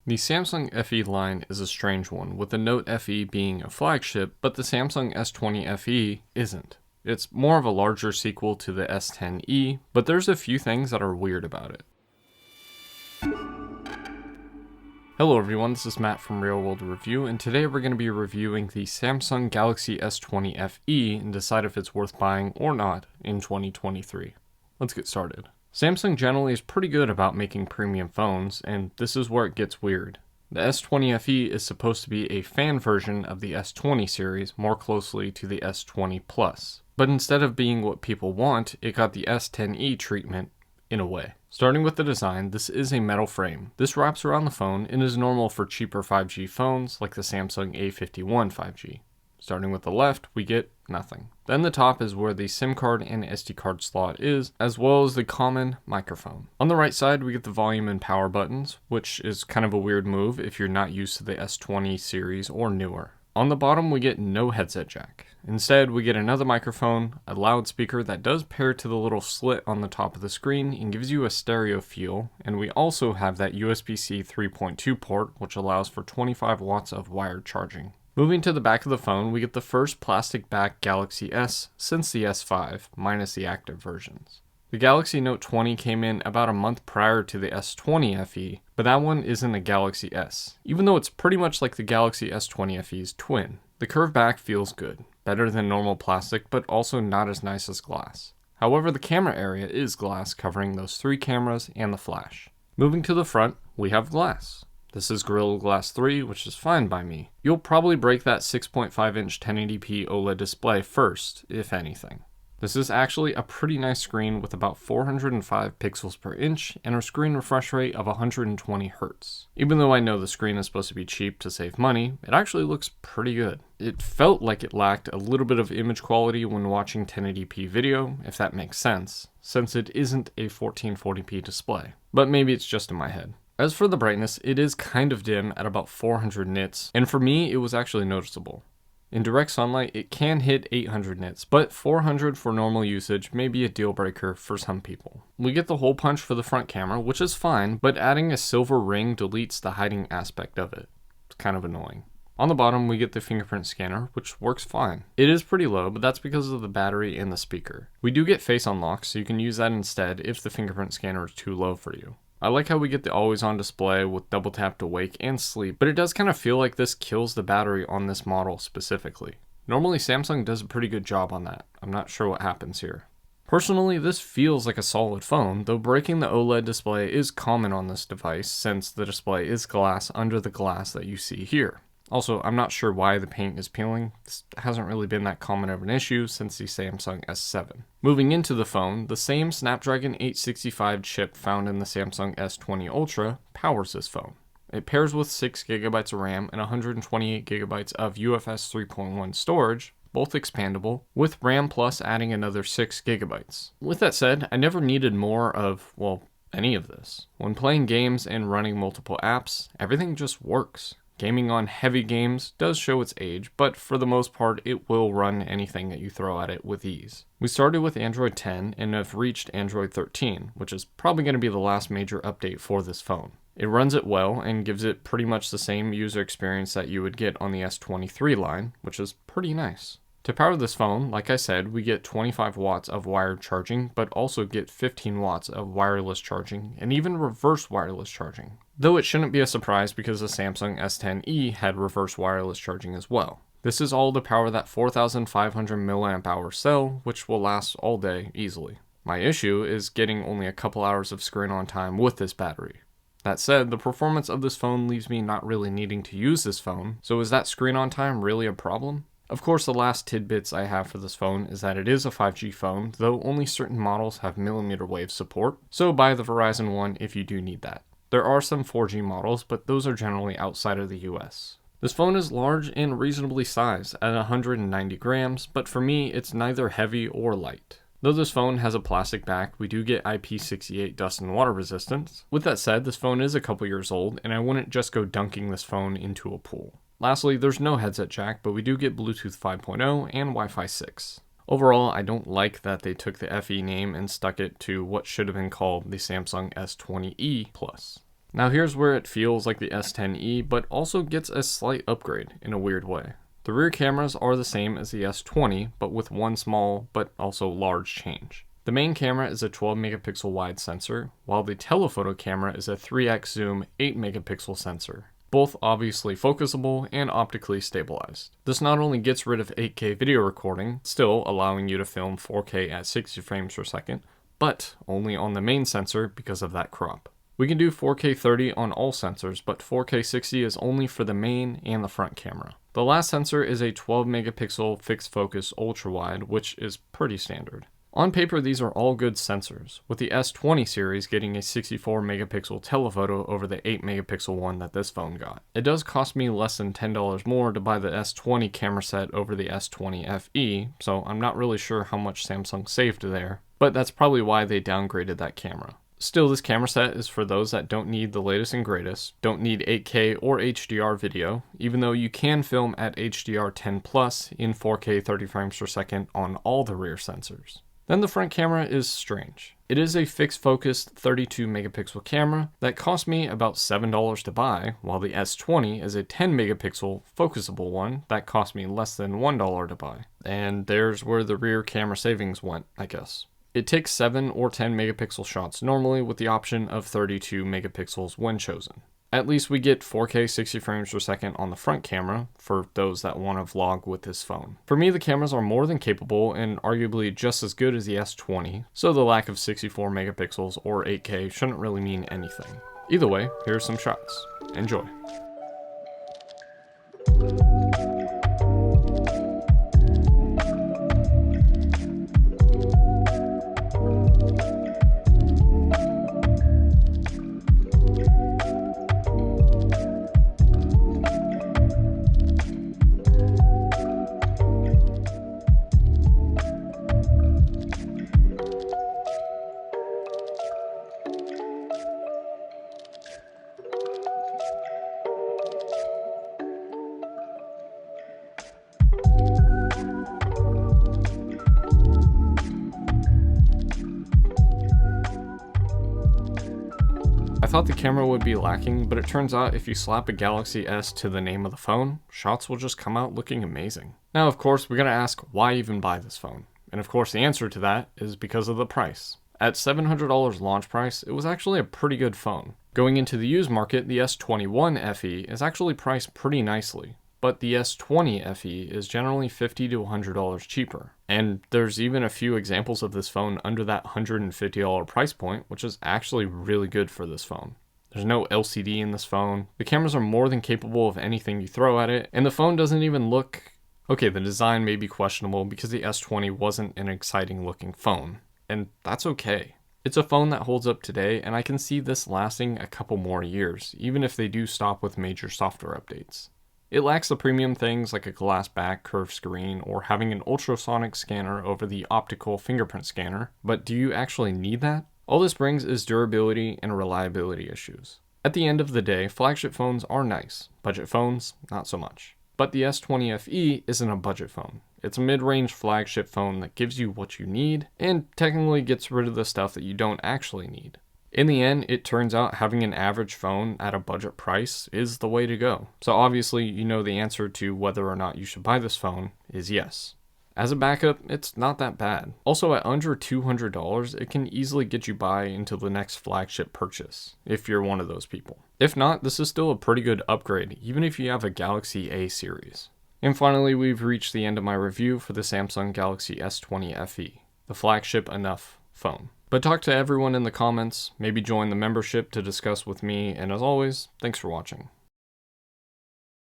The Samsung FE line is a strange one, with the Note FE being a flagship, but the Samsung S20 FE isn't. It's more of a larger sequel to the S10e, but there's a few things that are weird about it. Hello everyone, this is Matt from Real World Review, and today we're going to be reviewing the Samsung Galaxy S20 FE and decide if it's worth buying or not in 2023. Let's get started. Samsung generally is pretty good about making premium phones, and this is where it gets weird. The S20 FE is supposed to be a fan version of the S20 series, more closely to the S20 Plus. But instead of being what people want, it got the S10e treatment in a way. Starting with the design, this is a metal frame. This wraps around the phone and is normal for cheaper 5G phones like the Samsung A51 5G. Starting with the left, we get nothing. Then the top is where the SIM card and SD card slot is, as well as the common microphone. On the right side, we get the volume and power buttons, which is kind of a weird move if you're not used to the S20 series or newer. On the bottom, we get no headset jack. Instead, we get another microphone, a loudspeaker that does pair to the little slit on the top of the screen and gives you a stereo feel, and we also have that USB-C 3.2 port, which allows for 25 watts of wired charging. Moving to the back of the phone, we get the first plastic-backed Galaxy S since the S5, minus the active versions. The Galaxy Note 20 came in about a month prior to the S20 FE, but that one isn't a Galaxy S, even though it's pretty much like the Galaxy S20 FE's twin. The curved back feels good, better than normal plastic, but also not as nice as glass. However, the camera area is glass, covering those 3 cameras and the flash. Moving to the front, we have glass. This is Gorilla Glass 3, which is fine by me. You'll probably break that 6.5-inch 1080p OLED display first, if anything. This is actually a pretty nice screen with about 405 pixels per inch and a screen refresh rate of 120 Hz. Even though I know the screen is supposed to be cheap to save money, it actually looks pretty good. It felt like it lacked a little bit of image quality when watching 1080p video, if that makes sense, since it isn't a 1440p display. But maybe it's just in my head. As for the brightness, it is kind of dim at about 400 nits, and for me, it was actually noticeable. In direct sunlight, it can hit 800 nits, but 400 for normal usage may be a deal breaker for some people. We get the hole punch for the front camera, which is fine, but adding a silver ring deletes the hiding aspect of it. It's kind of annoying. On the bottom, we get the fingerprint scanner, which works fine. It is pretty low, but that's because of the battery and the speaker. We do get face unlock, so you can use that instead if the fingerprint scanner is too low for you. I like how we get the always on display with double tap to wake and sleep, but it does kind of feel like this kills the battery on this model specifically. Normally Samsung does a pretty good job on that. I'm not sure what happens here. Personally, this feels like a solid phone, though breaking the OLED display is common on this device since the display is glass under the glass that you see here. Also, I'm not sure why the paint is peeling. This hasn't really been that common of an issue since the Samsung S7. Moving into the phone, the same Snapdragon 865 chip found in the Samsung S20 Ultra powers this phone. It pairs with 6GB of RAM and 128GB of UFS 3.1 storage, both expandable, with RAM Plus adding another 6GB. With that said, I never needed more of, well, any of this. When playing games and running multiple apps, everything just works. Gaming on heavy games does show its age, but for the most part, it will run anything that you throw at it with ease. We started with Android 10 and have reached Android 13, which is probably going to be the last major update for this phone. It runs it well and gives it pretty much the same user experience that you would get on the S23 line, which is pretty nice. To power this phone, like I said, we get 25 watts of wired charging, but also get 15 watts of wireless charging and even reverse wireless charging. Though it shouldn't be a surprise because the Samsung S10e had reverse wireless charging as well. This is all to power that 4500 mAh cell, which will last all day easily. My issue is getting only a couple hours of screen on time with this battery. That said, the performance of this phone leaves me not really needing to use this phone, so is that screen on time really a problem? Of course, the last tidbits I have for this phone is that it is a 5G phone, though only certain models have millimeter wave support, so buy the Verizon one if you do need that. There are some 4G models, but those are generally outside of the US. This phone is large and reasonably sized at 190 grams, but for me, it's neither heavy or light. Though this phone has a plastic back, we do get IP68 dust and water resistance. With that said, this phone is a couple years old, and I wouldn't just go dunking this phone into a pool. Lastly, there's no headset jack, but we do get Bluetooth 5.0 and Wi-Fi 6. Overall, I don't like that they took the FE name and stuck it to what should have been called the Samsung S20e Plus. Now here's where it feels like the S10e, but also gets a slight upgrade in a weird way. The rear cameras are the same as the S20, but with one small but also large change. The main camera is a 12 megapixel wide sensor, while the telephoto camera is a 3x zoom 8 megapixel sensor. Both obviously focusable and optically stabilized. This not only gets rid of 8K video recording, still allowing you to film 4K at 60 frames per second, but only on the main sensor because of that crop. We can do 4K 30 on all sensors, but 4K 60 is only for the main and the front camera. The last sensor is a 12 megapixel fixed focus ultra wide, which is pretty standard. On paper, these are all good sensors, with the S20 series getting a 64 megapixel telephoto over the 8 megapixel one that this phone got. It does cost me less than $10 more to buy the S20 camera set over the S20 FE, so I'm not really sure how much Samsung saved there, but that's probably why they downgraded that camera. Still, this camera set is for those that don't need the latest and greatest, don't need 8K or HDR video, even though you can film at HDR10+ in 4K 30 frames per second on all the rear sensors. Then the front camera is strange. It is a fixed focus 32 megapixel camera that cost me about $7 to buy, while the S20 is a 10 megapixel focusable one that cost me less than $1 to buy. And there's where the rear camera savings went, I guess. It takes 7 or 10 megapixel shots normally with the option of 32 megapixels when chosen. At least we get 4K 60 frames per second on the front camera for those that want to vlog with this phone. For me, the cameras are more than capable and arguably just as good as the S20, so the lack of 64 megapixels or 8K shouldn't really mean anything. Either way, here's some shots. Enjoy. I thought the camera would be lacking, but it turns out if you slap a Galaxy S to the name of the phone, shots will just come out looking amazing. Now, of course, we're gonna ask why even buy this phone? And of course, the answer to that is because of the price. At $700 launch price, it was actually a pretty good phone. Going into the used market, the S21 FE is actually priced pretty nicely, but the S20 FE is generally $50 to $100 cheaper. And there's even a few examples of this phone under that $150 price point, which is actually really good for this phone. There's no LCD in this phone, the cameras are more than capable of anything you throw at it, and the phone doesn't even look... Okay, the design may be questionable because the S20 wasn't an exciting looking phone, and that's okay. It's a phone that holds up today, and I can see this lasting a couple more years, even if they do stop with major software updates. It lacks the premium things like a glass back, curved screen, or having an ultrasonic scanner over the optical fingerprint scanner, but do you actually need that? All this brings is durability and reliability issues. At the end of the day, flagship phones are nice, budget phones, not so much. But the S20 FE isn't a budget phone. It's a mid-range flagship phone that gives you what you need, and technically gets rid of the stuff that you don't actually need. In the end, it turns out having an average phone at a budget price is the way to go. So obviously, you know the answer to whether or not you should buy this phone is yes. As a backup, it's not that bad. Also, at under $200, it can easily get you by into the next flagship purchase, if you're one of those people. If not, this is still a pretty good upgrade, even if you have a Galaxy A series. And finally, we've reached the end of my review for the Samsung Galaxy S20 FE, the flagship enough phone. But talk to everyone in the comments, maybe join the membership to discuss with me, and as always, thanks for watching.